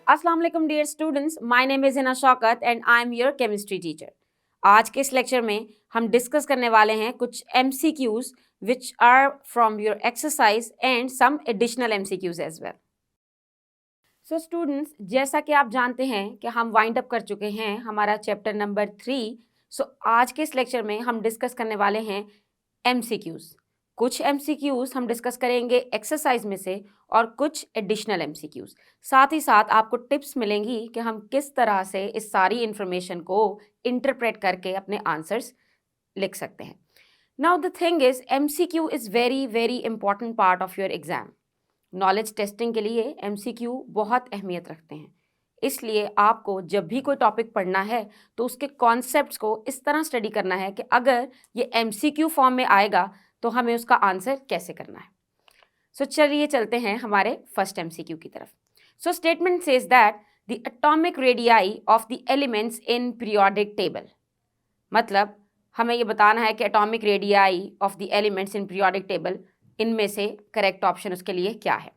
अस्सलाम वालेकुम dear students, my name is Hina Shaukat and I am your chemistry teacher. आज के इस लेक्चर में हम डिस्कस करने वाले हैं कुछ MCQs which are from your exercise and some additional MCQs as well. So students, जैसा कि आप जानते हैं कि हम वाइंड अप कर चुके हैं हमारा चैप्टर नंबर 3। आज के इस लेक्चर में हम डिस्कस करने वाले हैं MCQs। कुछ MCQs हम डिस्कस करेंगे एक्सरसाइज में से और कुछ एडिशनल MCQs। साथ ही साथ आपको टिप्स मिलेंगी कि हम किस तरह से इस सारी इंफॉर्मेशन को इंटरप्रेट करके अपने आंसर्स लिख सकते हैं। Now the thing is MCQ is very very important part of your exam. Knowledge testing के लिए MCQ बहुत अहमियत रखते हैं, इसलिए आपको जब भी कोई टॉपिक पढ़ना है तो उसके कॉन्सेप्ट्स को इस तरह स्टडी करना है कि अगर ये MCQ फॉर्म में आएगा तो हमें उसका आंसर कैसे करना है। चलिए चलते हैं हमारे फर्स्ट MCQ की तरफ। Statement says that the atomic radii of the elements in periodic table. मतलब हमें ये बताना है कि atomic radii of the elements in periodic table, इनमें से करेक्ट ऑप्शन उसके लिए क्या है।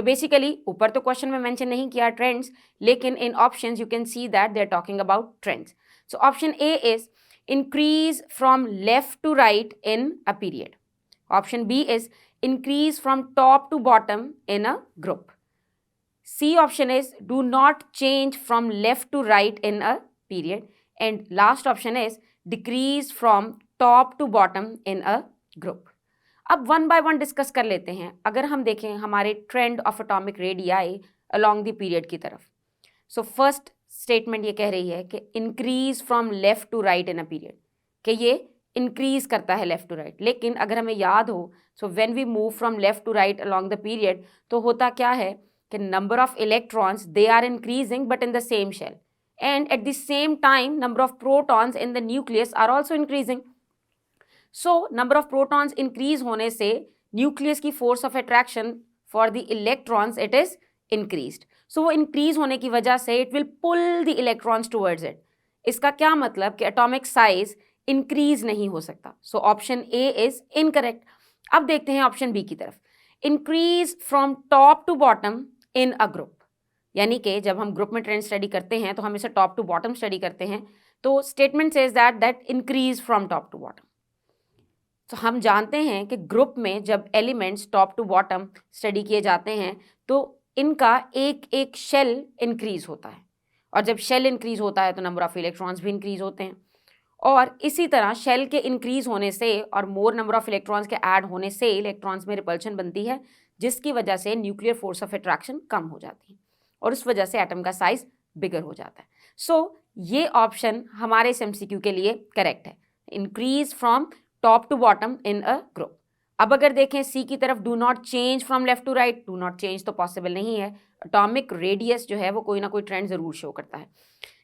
बेसिकली ऊपर तो क्वेश्चन में मेंशन नहीं किया ट्रेंड्स, लेकिन in options you can see that they are talking about trends. Option A is increase from left to right in a period. Option B is increase from top to bottom in a group. C option is do not change from left to right in a period. And last option is decrease from top to bottom in a group. अब one by one discuss कर लेते हैं। अगर हम देखें हमारे trend of atomic radii along the period की तरफ, फर्स्ट स्टेटमेंट ये कह रही है कि increase from left to right in a period, कि ये इंक्रीज करता है लेफ्ट टू राइट। लेकिन अगर हमें याद हो, when we move from left to right along the period, तो होता क्या है कि number of electrons they are increasing but in the same shell, and at the same time number of protons in the nucleus are also increasing. Number of protons increase होने से nucleus की force of attraction for the electrons it is increased. वो increase होने की वजह से it will pull the electrons towards it. इसका क्या मतलब कि एटॉमिक साइज इंक्रीज नहीं हो सकता। Option A is incorrect. अब देखते हैं ऑप्शन बी की तरफ, increase from top to bottom in a group. यानी कि जब हम ग्रुप में ट्रेंड स्टडी करते हैं तो हम इसे टॉप टू बॉटम स्टडी करते हैं। तो statement says that increase from top to bottom. हम जानते हैं कि ग्रुप में जब elements top to bottom study किए जाते हैं तो इनका एक एक शेल इंक्रीज होता है, और जब शेल इंक्रीज होता है तो नंबर ऑफ इलेक्ट्रॉन्स भी इंक्रीज होते हैं। और इसी तरह शेल के इंक्रीज होने से और मोर नंबर ऑफ इलेक्ट्रॉन्स के ऐड होने से इलेक्ट्रॉन्स में रिपल्शन बनती है, जिसकी वजह से न्यूक्लियर फोर्स ऑफ अट्रैक्शन कम हो जाती है और उस वजह से एटम का साइज बिगर हो जाता है। ये ऑप्शन हमारे इस MCQ के लिए करेक्ट है, increase from top to bottom in a group. अब अगर देखें सी की तरफ, do not change from left to right, do not change तो पॉसिबल नहीं है। एटॉमिक रेडियस जो है वो कोई ना कोई ट्रेंड जरूर शो करता है।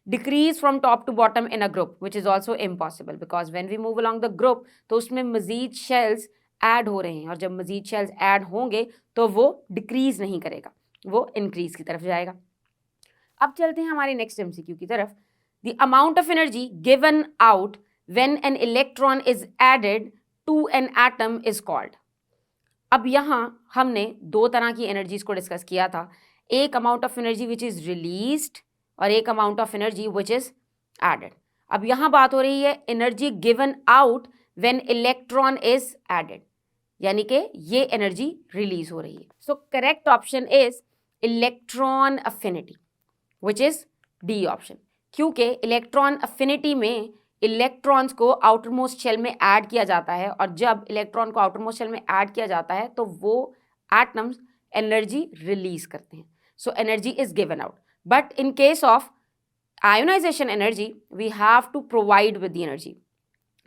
Decrease from top to bottom in a group which is also impossible, because when we move along the group तो उसमें मजीद शेल्स ऐड हो रहे हैं, और जब मजीद शेल्स ऐड होंगे तो वो डिक्रीज नहीं करेगा, वो इंक्रीज की तरफ जाएगा। अब चलते हैं हमारे नेक्स्ट MCQ की तरफ। The amount of energy given out when an electron is added to an atom is called। अब यहाँ हमने दो तरह की एनर्जीज को डिस्कस किया था, एक amount of energy which is released और एक amount of energy which is added. अब यहाँ बात हो रही है energy given out when electron is added, यानी कि ये एनर्जी रिलीज हो रही है। Correct option is electron affinity which is D option, क्योंकि इलेक्ट्रॉन अफिनिटी में इलेक्ट्रॉन्स को आउटर मोस्ट शेल में ऐड किया जाता है, और जब इलेक्ट्रॉन को आउटर मोस्ट शेल में ऐड किया जाता है तो वो एटम्स एनर्जी रिलीज करते हैं। Energy is given out, but in case of ionization energy we have to provide with the energy.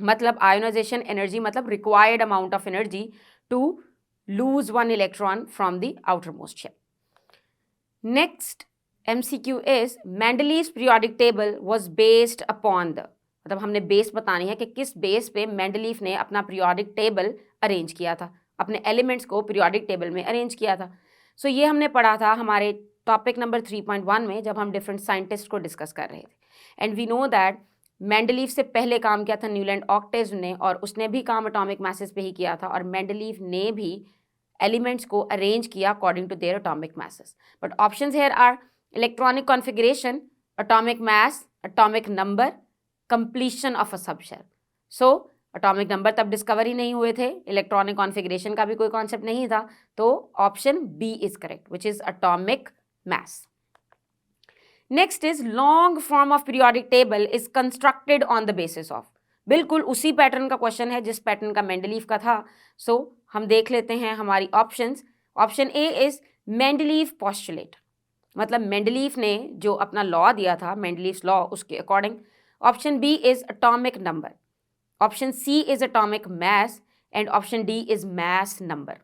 मतलब आयोनाइजेशन एनर्जी मतलब required amount of energy to lose one electron from the outer most shell. Next MCQ is Mendeleev's periodic table was based upon the, मतलब हमने base बतानी है कि किस base पे Mendeleev ने अपना पीरियोडिक टेबल अरेंज किया था, अपने एलिमेंट्स को पीरियोडिक टेबल में अरेंज किया था। ये हमने पढ़ा था हमारे टॉपिक नंबर 3.1 में जब हम डिफरेंट साइंटिस्ट को डिस्कस कर रहे थे। And we know that Mendeleev से पहले काम किया था न्यूलैंड ऑक्टेव ने, और उसने भी काम एटॉमिक मैसेज पे ही किया था, और मेंडलीव ने भी एलिमेंट्स को अरेंज किया according to their atomic masses. But options here are electronic configuration, atomic mass, atomic number, completion of a subshell. So atomic number तब डिस्कवर ही नहीं हुए थे, इलेक्ट्रॉनिक कॉन्फ़िगरेशन का भी कोई कॉन्सेप्ट नहीं था, तो option B is correct which is atomic mass. Next is long form of periodic table is constructed on the basis of. बिल्कुल उसी पैटर्न का क्वेश्चन है जिस पैटर्न का मेंडलीव का था। सो हम देख लेते हैं हमारी options. Option A is Mendeleev postulate, मतलब मेंडलीव ने जो अपना लॉ दिया था, मेंडलीव्स लॉ, उसके according. Option B is atomic number, option C is atomic mass and option D is mass number.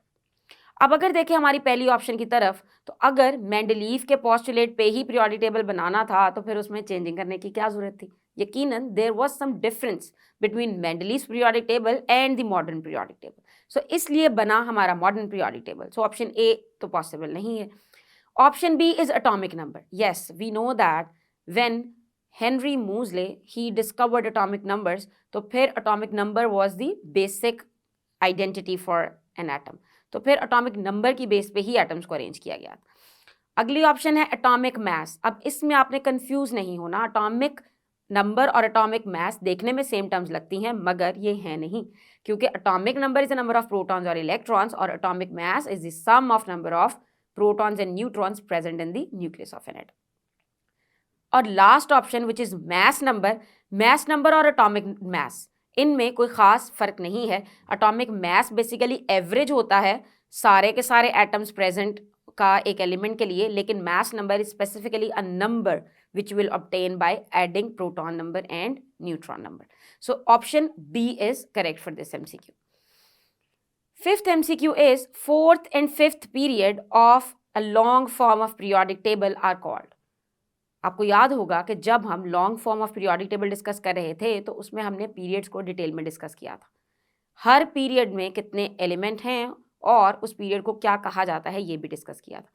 अब अगर देखें हमारी पहली ऑप्शन की तरफ, तो अगर मेंडलीव के पोस्टुलेट पे ही पीरियोडिक टेबल बनाना था तो फिर उसमें चेंजिंग करने की क्या जरूरत थी। यकीनन there was some difference between Mendeleev's periodic table and the modern periodic table, so इसलिए बना हमारा modern periodic table. So option A तो पॉसिबल नहीं है। Option B is atomic number. Yes, we know that when Henry Moseley he discovered atomic numbers, तो फिर atomic number was the basic identity for an atom, तो फिर atomic number की base पे ही atoms को अरेंज किया गया। अगली ऑप्शन है एटॉमिक मास। अब इसमें आपने कंफ्यूज नहीं होना, एटॉमिक नंबर और एटॉमिक मास देखने में सेम टर्म्स लगती हैं मगर ये है नहीं, क्योंकि atomic number is the number of protons और इलेक्ट्रॉन्स और atomic mass is the sum of number of protons and neutrons present in the nucleus of an atom. और last option which is mass number और atomic mass, इनमें कोई खास फर्क नहीं है। एटॉमिक मास बेसिकली एवरेज होता है सारे के सारे एटम्स प्रेजेंट का एक एलिमेंट के लिए, लेकिन mass number is specifically a number which will obtain by adding proton number and neutron number. So option B is correct for this MCQ. Fifth MCQ is fourth and fifth period of a long form of periodic table are called. आपको याद होगा कि जब हम long form of periodic table discuss कर रहे थे तो उसमें हमने पीरियड्स को डिटेल में डिस्कस किया था, हर पीरियड में कितने एलिमेंट हैं और उस पीरियड को क्या कहा जाता है ये भी डिस्कस किया था।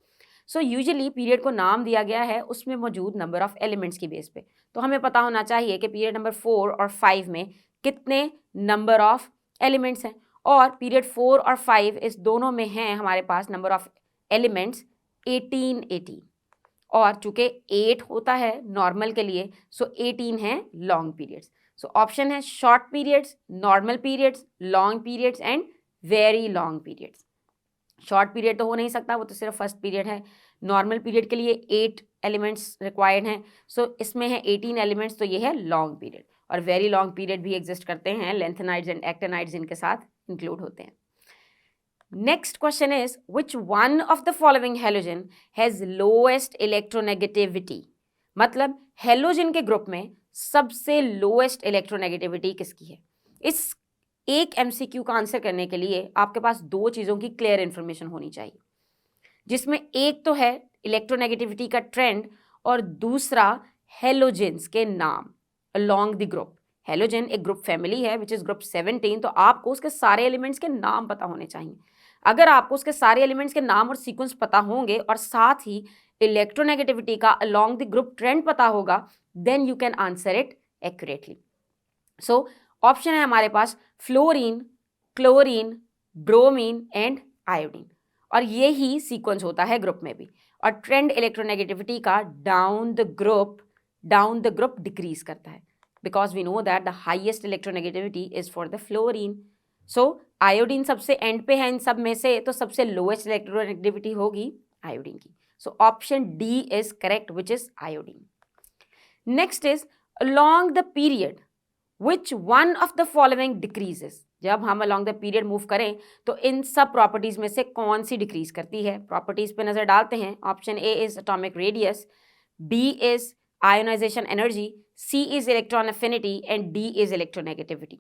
सो यूजुअली पीरियड को नाम दिया गया है उसमें मौजूद नंबर ऑफ एलिमेंट्स की बेस पे, तो हमें पता होना चाहिए कि पीरियड नंबर 4 और 5 में कितने नंबर ऑफ एलिमेंट्स हैं, और पीरियड 4 और 5 इस दोनों में हैं हमारे पास नंबर ऑफ एलिमेंट्स 18 और चूंकि 8 होता है नॉर्मल के लिए, सो 18 हैं लॉन्ग पीरियड्स। सो ऑप्शन है short periods, normal periods, long periods and very long periods. Short period तो हो नहीं सकता, वो तो सिर्फ फर्स्ट पीरियड है। नॉर्मल पीरियड के लिए 8 एलिमेंट्स रिक्वायर्ड हैं, सो इसमें है 18 एलिमेंट्स, तो ये है लॉन्ग पीरियड। और वेरी लॉन्ग पीरियड भी एग्जिस्ट करते हैं, लेंथेनाइड्स एंड एक्टिनाइड्स इनके साथ इंक्लूड होते हैं। Next question is which one of the following halogen has lowest electronegativity, मतलब हेलोजन के ग्रुप में सबसे लोएस्ट इलेक्ट्रोनेगेटिविटी किसकी है। इस एक एमसीक्यू का आंसर करने के लिए आपके पास दो चीज़ों की क्लियर इन्फॉर्मेशन होनी चाहिए, जिसमें एक तो है इलेक्ट्रोनेगेटिविटी का ट्रेंड और दूसरा हेलोजेंस के नाम अलोंग द ग्रुप। हेलोजन एक ग्रुप फैमिली है विच इज़ ग्रुप 17, तो आपको उसके सारे एलिमेंट्स के नाम पता होने चाहिए। अगर आपको उसके सारे एलिमेंट्स के नाम और सीक्वेंस पता होंगे और साथ ही इलेक्ट्रोनेगेटिविटी का अलोंग द ग्रुप ट्रेंड पता होगा, then you can answer it accurately. So option है हमारे पास fluorine, chlorine, bromine and iodine, और ये ही सीक्वेंस होता है ग्रुप में भी। और ट्रेंड इलेक्ट्रोनेगेटिविटी का डाउन द ग्रुप डिक्रीज करता है, because we know that the highest electronegativity is for the fluorine. So iodine सबसे एंड पे है इन सब में से, तो सबसे लोएस्ट इलेक्ट्रोनेगेटिविटी होगी आयोडीन की। So option D is correct which is iodine. Next is along the period which one of the following decreases. जब हम अलॉन्ग द पीरियड मूव करें तो इन सब प्रॉपर्टीज में से कौन सी डिक्रीज करती है। प्रॉपर्टीज पे नजर डालते हैं। Option A is atomic radius, B is ionisation energy, C is electron affinity and D is electronegativity.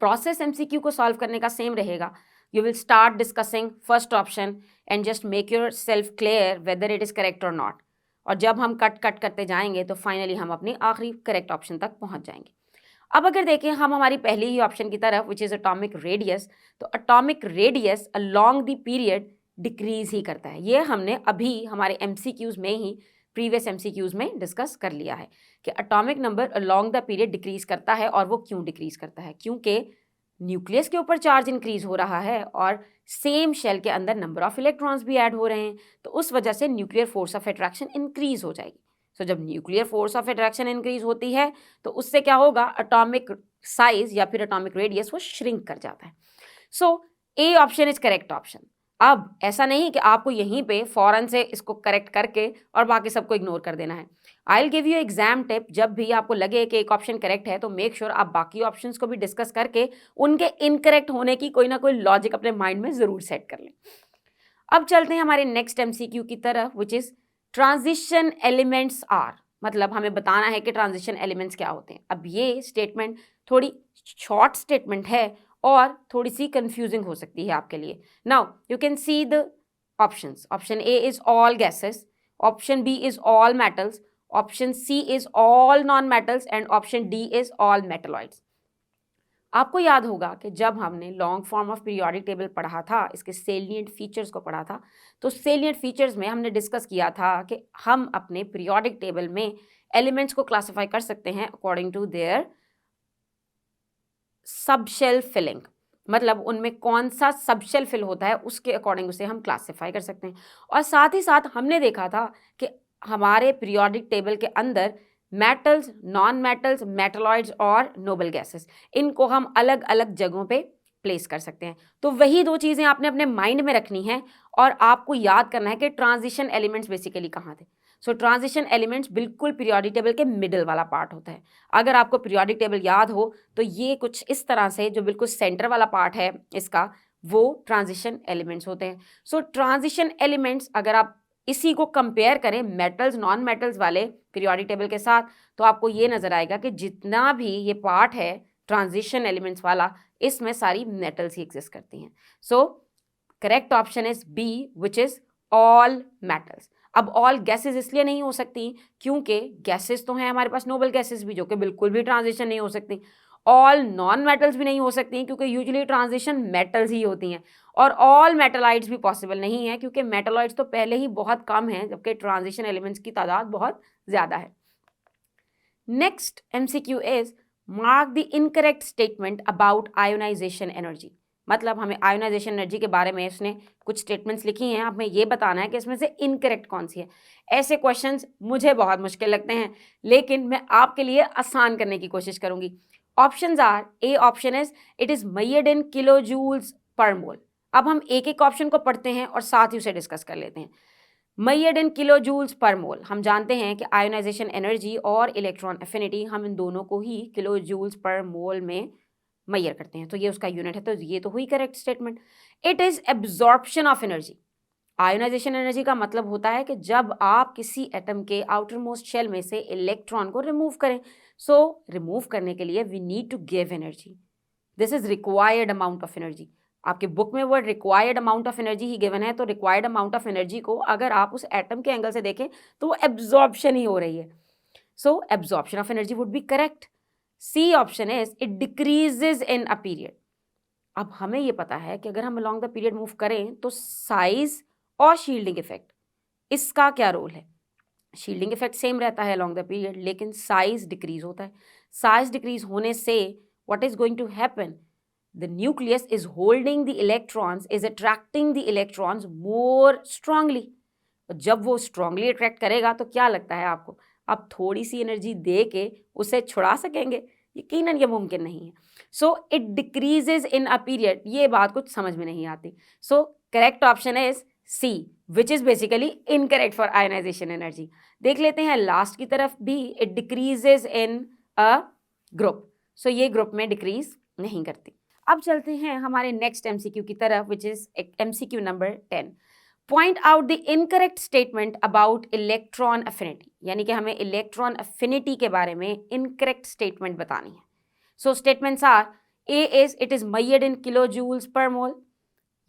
Process MCQ को सॉल्व करने का सेम रहेगा। You will start discussing first option and just make yourself clear whether it is correct or not, और जब हम cut करते जाएंगे तो फाइनली हम अपनी आखिरी करेक्ट ऑप्शन तक पहुंच जाएंगे। अब अगर देखें हम हमारी पहली ही ऑप्शन की तरफ विच इज़ एटॉमिक रेडियस, तो atomic radius along the period decrease ही करता है। ये हमने अभी हमारे एमसीक्यूज़ में ही प्रीवियस एमसीक्यूज़ में डिस्कस कर लिया है कि atomic number along the period decrease करता है। और वो क्यों डिक्रीज करता है, क्योंकि न्यूक्लियस के ऊपर चार्ज इंक्रीज हो रहा है और सेम शेल के अंदर नंबर ऑफ इलेक्ट्रॉन्स भी ऐड हो रहे हैं, तो उस वजह से nuclear force of attraction increase हो जाएगी। सो जब nuclear force of attraction increase होती है तो उससे क्या होगा, एटॉमिक साइज या फिर एटॉमिक रेडियस वो श्रिंक कर जाता है। So A option is correct option. अब ऐसा नहीं कि आपको यहीं पे फौरन से इसको करेक्ट करके और बाकी सबको इग्नोर कर देना है। I will give you exam tip, जब भी आपको लगे कि एक ऑप्शन करेक्ट है तो मेक श्योर आप बाकी ऑप्शंस को भी डिस्कस करके उनके इनकरेक्ट होने की कोई ना कोई लॉजिक अपने माइंड में जरूर सेट कर लें। अब चलते हैं हमारे नेक्स्ट एमसीक्यू की तरफ, which is transition elements are. मतलब हमें बताना है कि ट्रांजिशन एलिमेंट्स क्या होते हैं। अब ये स्टेटमेंट थोड़ी शॉर्ट स्टेटमेंट है और थोड़ी सी कंफ्यूजिंग हो सकती है आपके लिए। Now you can see the options. Option A is all gases, option B is all metals, option C is all non metals and option D is all metalloids. आपको याद होगा कि जब हमने long form of periodic table पढ़ा था, इसके salient features को पढ़ा था, तो सेलिएंट फीचर्स में हमने डिस्कस किया था कि हम अपने पीरियोडिक टेबल में एलिमेंट्स को क्लासिफाई कर सकते हैं according to their subshell filling. मतलब उनमें कौन सा सबशेल फिल होता है उसके अकॉर्डिंग उसे हम क्लासिफाई कर सकते हैं। और साथ ही साथ हमने देखा था कि हमारे पीरियोडिक टेबल के अंदर मेटल्स, नॉन मेटल्स, मेटलॉइड्स और नोबल गैसेस, इनको हम अलग अलग जगहों पे प्लेस कर सकते हैं। तो वही दो चीज़ें आपने अपने माइंड में रखनी है और आपको याद करना है कि ट्रांजिशन एलिमेंट्स बेसिकली कहाँ थे। सो ट्रांजिशन एलिमेंट्स बिल्कुल पीरियोडिक टेबल के मिडिल वाला पार्ट होता है। अगर आपको पीरियोडिक टेबल याद हो तो ये कुछ इस तरह से, जो बिल्कुल सेंटर वाला पार्ट है इसका, वो ट्रांजिशन एलिमेंट्स होते हैं। सो ट्रांजिशन एलिमेंट्स अगर आप इसी को कंपेयर करें मेटल्स, नॉन मेटल्स वाले पीरियोडिक टेबल के साथ, तो आपको ये नजर आएगा कि जितना भी ये पार्ट है ट्रांजिशन एलिमेंट्स वाला, इसमें सारी मेटल्स ही एग्जिस्ट करती हैं। So correct option is B, which is all metals. अब ऑल गैसेस इसलिए नहीं हो सकती क्योंकि गैसेस तो हैं हमारे पास, नोबल गैसेस भी, जो कि बिल्कुल भी ट्रांजिशन नहीं हो सकती। ऑल नॉन मेटल्स भी नहीं हो सकती क्योंकि यूजुअली ट्रांजिशन मेटल्स ही होती हैं। और ऑल मेटलाइड्स भी पॉसिबल नहीं है क्योंकि मेटलॉइड्स तो पहले ही बहुत कम हैं, जबकि ट्रांजिशन एलिमेंट्स की तादाद बहुत ज़्यादा है। Next MCQ is mark the incorrect statement about ionization energy. मतलब हमें आयोनाइजेशन एनर्जी के बारे में उसने कुछ स्टेटमेंट्स लिखी हैं, हमें ये बताना है कि इसमें से इनकरेक्ट कौन सी है। ऐसे क्वेश्चंस मुझे बहुत मुश्किल लगते हैं, लेकिन मैं आपके लिए आसान करने की कोशिश करूंगी। Options are, A option is it is measured in kilo joules per mole. अब हम एक एक ऑप्शन को पढ़ते हैं और साथ ही उसे डिस्कस कर लेते हैं। Measured in kilo joules per मोल, हम जानते हैं कि आयोनाइजेशन एनर्जी और इलेक्ट्रॉन एफिनिटी, हम इन दोनों को ही किलो जूल्स पर मोल में मेजर करते हैं, तो ये उसका यूनिट है। तो ये तो हुई correct statement. It is absorption of energy. Ionization energy का मतलब होता है कि जब आप किसी एटम के आउटर मोस्ट शेल में से इलेक्ट्रॉन को रिमूव करें। सो रिमूव करने के लिए we need to give energy, this is required amount of energy. आपके बुक में word required amount of energy ही गिवन है, तो रिक्वायर्ड अमाउंट ऑफ एनर्जी को अगर आप उस एटम के एंगल से देखें तो वो एब्जॉर्प्शन ही हो रही है। So absorption of energy would be correct. C option is it decreases in a period. अब हमें ये पता है कि अगर हम अलॉन्ग द पीरियड मूव करें तो साइज और शील्डिंग इफेक्ट, इसका क्या रोल है। शील्डिंग इफेक्ट सेम रहता है अलॉन्ग द पीरियड, लेकिन साइज डिक्रीज होता है। साइज डिक्रीज होने से what is going to happen, the nucleus is holding the electrons, is attracting the electrons more strongly। जब वो strongly attract करेगा तो क्या लगता है आपको, आप थोड़ी सी एनर्जी दे के उसे छुड़ा सकेंगे? यकीनन ये मुमकिन नहीं है। So it decreases in a period, ये बात कुछ समझ में नहीं आती। So correct option is C, which is basically incorrect for ionisation energy. देख लेते हैं लास्ट की तरफ भी, it decreases in a group. So ये ग्रुप में डिक्रीज नहीं करती। अब चलते हैं हमारे नेक्स्ट एमसीक्यू की तरफ, which is MCQ number 10। Point out the incorrect statement about electron affinity. यानी कि हमें इलेक्ट्रॉन अफिनिटी के बारे में इनकरेक्ट स्टेटमेंट बतानी है। So statements are, A is it is measured in kilo joules per mole.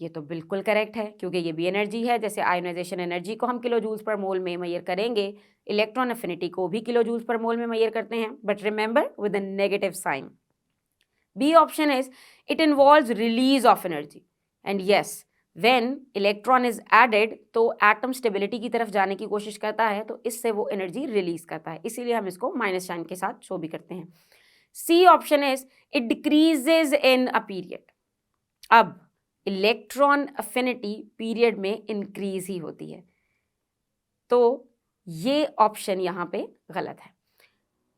ये तो बिल्कुल करेक्ट है क्योंकि ये भी एनर्जी है। जैसे आयोनाइजेशन एनर्जी को हम किलो जूल्स पर मोल में मेजर करेंगे, इलेक्ट्रॉन अफिनिटी को भी किलो जूल्स पर मोल में मेजर करते हैं, but remember with a negative sign. B option is it involves release of energy, and yes, when electron is added तो atom stability की तरफ जाने की कोशिश करता है, तो इससे वो एनर्जी रिलीज करता है, इसीलिए हम इसको माइनस साइन के साथ शो भी करते हैं। C option is it decreases in a period. अब इलेक्ट्रॉन अफिनिटी पीरियड में इंक्रीज ही होती है, तो ये ऑप्शन यहां पे गलत है.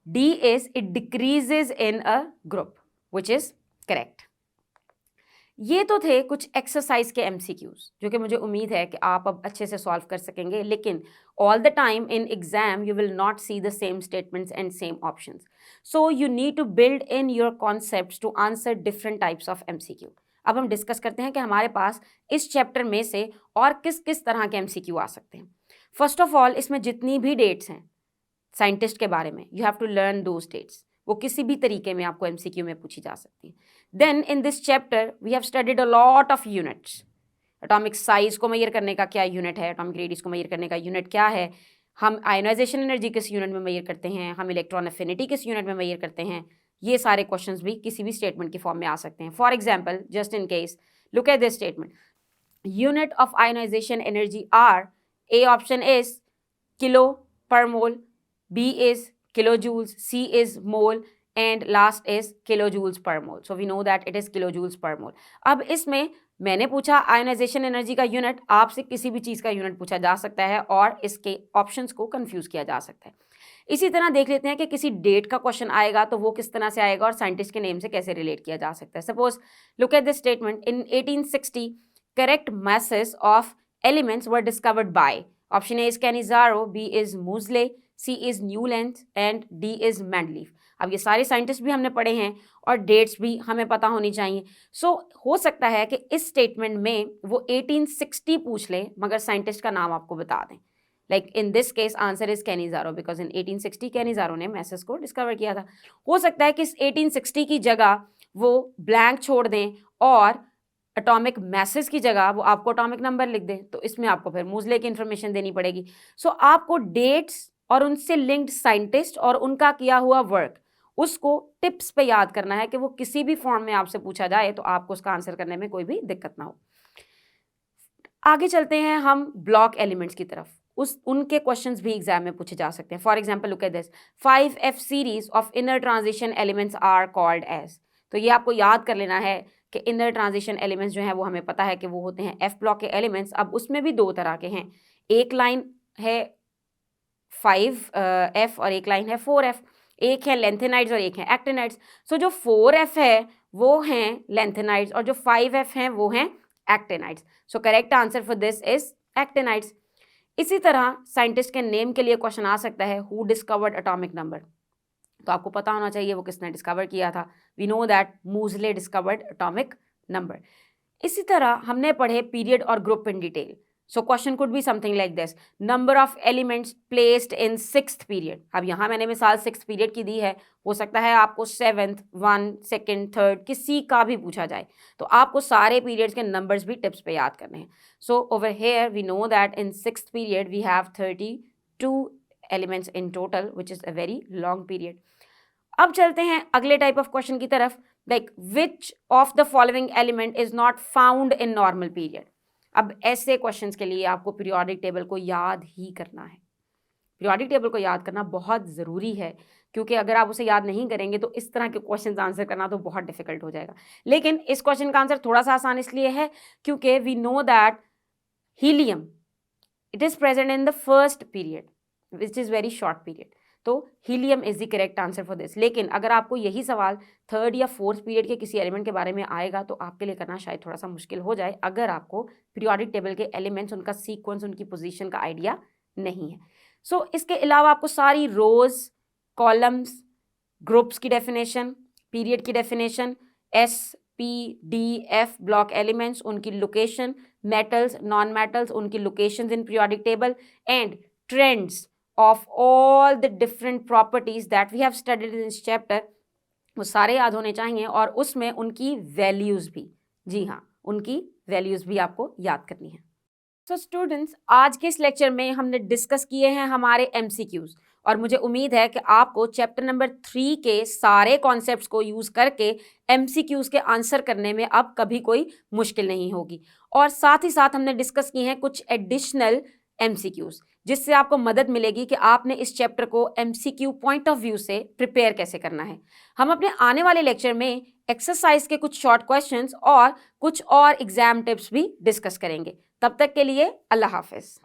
D is it decreases in a group, which is correct. ये तो थे कुछ एक्सरसाइज के एमसीक्यूज जो कि मुझे उम्मीद है कि आप अब अच्छे से सॉल्व कर सकेंगे, लेकिन all the time in exam you will not see the same statements and same options, so you need to build in your concepts to answer different types of MCQ. अब हम डिस्कस करते हैं कि हमारे पास इस चैप्टर में से और किस किस तरह के एमसीक्यू आ सकते हैं. फर्स्ट ऑफ ऑल, इसमें जितनी भी डेट्स हैं साइंटिस्ट के बारे में, you have to learn those dates. वो किसी भी तरीके में आपको एमसीक्यू में पूछी जा सकती है. Then in this chapter we have studied a lot of units. Atomic size को मेजर करने का क्या यूनिट है, एटॉमिक रेडियस को मेजर करने का यूनिट क्या है, हम आयोनाइजेशन एनर्जी किस यूनिट में मेजर करते हैं, हम इलेक्ट्रॉन एफिनिटी किस यूनिट में मेजर करते हैं. ये सारे क्वेश्चंस भी किसी भी स्टेटमेंट के फॉर्म में आ सकते हैं. For example, just in case, look at this statement. Unit of ionization energy are, A option is kilo per mole, B is kilojoules, C is mole, and last is kilojoules per mole. So we know that it is kilojoules per mole. अब इसमें मैंने पूछा ionisation energy का unit, आपसे किसी भी चीज़ का unit पूछा जा सकता है और इसके ऑप्शंस को कंफ्यूज किया जा सकता है. इसी तरह देख लेते हैं कि किसी डेट का क्वेश्चन आएगा तो वो किस तरह से आएगा और साइंटिस्ट के नेम से कैसे रिलेट किया जा सकता है. Suppose look at this statement. In 1860 correct masses of elements were discovered by, option A is Cannizzaro, B is Moseley, C is Newlands and D is Mendeleev. अब ये सारे साइंटिस्ट भी हमने पढ़े हैं और डेट्स भी हमें पता होनी चाहिए. सो हो सकता है कि इस स्टेटमेंट में वो 1860 पूछ ले मगर साइंटिस्ट का नाम आपको बता दें. Like in this case answer is Cannizzaro because in 1860 Cannizzaro ने मैसेज को डिस्कवर किया था. हो सकता है कि इस 1860 की जगह वो ब्लैंक छोड़ दें और एटॉमिक मैसेज की जगह वो आपको एटॉमिक नंबर लिख दें, तो इसमें आपको फिर मूजले की इंफॉर्मेशन देनी पड़ेगी. सो आपको डेट्स और उनसे लिंक्ड साइंटिस्ट और उनका किया हुआ वर्क, उसको टिप्स पे याद करना है कि वो किसी भी फॉर्म में आपसे पूछा जाए तो आपको उसका आंसर करने में कोई भी दिक्कत ना हो. आगे चलते हैं हम ब्लॉक एलिमेंट्स की तरफ. उनके क्वेश्चंस भी एग्जाम में पूछे जा सकते हैं. For example look at this, 5f series of inner transition elements are called as. तो ये आपको याद कर लेना है कि इनर ट्रांजिशन एलिमेंट्स जो हैं वो हमें पता है कि वो होते हैं एफ ब्लॉक के एलिमेंट्स. अब उसमें भी दो तरह के हैं, एक लाइन है 5f और एक लाइन है 4f. एक है लेंथेनाइड्स और एक है एक्टिनाइड्स. सो जो 4f है वो हैं लेंथेनाइड्स और जो 5f हैं वो हैं actinides. So correct answer for this is actinides. इसी तरह साइंटिस्ट के नेम के लिए क्वेश्चन आ सकता है, हु डिस्कवर्ड एटॉमिक नंबर. तो आपको पता होना चाहिए वो किसने डिस्कवर किया था. We know that Moseley discovered atomic number. इसी तरह हमने पढ़े पीरियड और group in detail. So question could be something like this, number of elements placed in 6th period. अब यहाँ मैंने मिसाल 6th period की दी है, हो सकता है आपको 7th, 1, 2nd, 3rd किसी का भी पूछा जाए, तो आपको सारे periods के numbers भी tips पे याद करने हैं. So over here we know that in 6th period we have 32 elements in total, which is a very long period. अब चलते हैं अगले type of question की तरफ, like which of the following element is not found in normal period. अब ऐसे questions के लिए आपको पीरियोडिक टेबल को याद ही करना है. पीरियोडिक टेबल को याद करना बहुत ज़रूरी है, क्योंकि अगर आप उसे याद नहीं करेंगे तो इस तरह के क्वेश्चंस आंसर करना तो बहुत डिफिकल्ट हो जाएगा. लेकिन इस क्वेश्चन का आंसर थोड़ा सा आसान इसलिए है क्योंकि we know that helium it is present in the first period which is very short period. तो helium is the correct answer for this. लेकिन अगर आपको यही सवाल 3rd या 4th पीरियड के किसी एलिमेंट के बारे में आएगा तो आपके लिए करना शायद थोड़ा सा मुश्किल हो जाए अगर आपको पीरियोडिक टेबल के एलिमेंट्स, उनका सीक्वेंस, उनकी पोजीशन का आइडिया नहीं है. सो इसके अलावा आपको सारी रोज, कॉलम्स, ग्रुप्स की डेफिनेशन, पीरियड की definition, S, P, D, F block elements, उनकी लोकेशन, मेटल्स, नॉन मेटल्स, उनकी locations in periodic table, and trends of all the different properties that we have studied in this chapter, वो सारे याद होने चाहिए और उसमें उनकी वैल्यूज भी, जी हाँ, उनकी वैल्यूज भी आपको याद करनी है. सो स्टूडेंट्स, आज के इस लेक्चर में हमने डिस्कस किए हैं हमारे MCQs और मुझे उम्मीद है कि आपको चैप्टर नंबर 3 के सारे कॉन्सेप्ट्स को यूज़ करके MCQs के आंसर करने में अब कभी कोई मुश्किल नहीं होगी. और साथ ही साथ हमने डिस्कस किए हैं कुछ एडिशनल MCQs. जिससे आपको मदद मिलेगी कि आपने इस चैप्टर को MCQ पॉइंट ऑफ व्यू से प्रिपेयर कैसे करना है। हम अपने आने वाले लेक्चर में एक्सरसाइज के कुछ शॉर्ट क्वेश्चंस और कुछ और एग्जाम टिप्स भी डिस्कस करेंगे। तब तक के लिए अल्लाह हाफिज।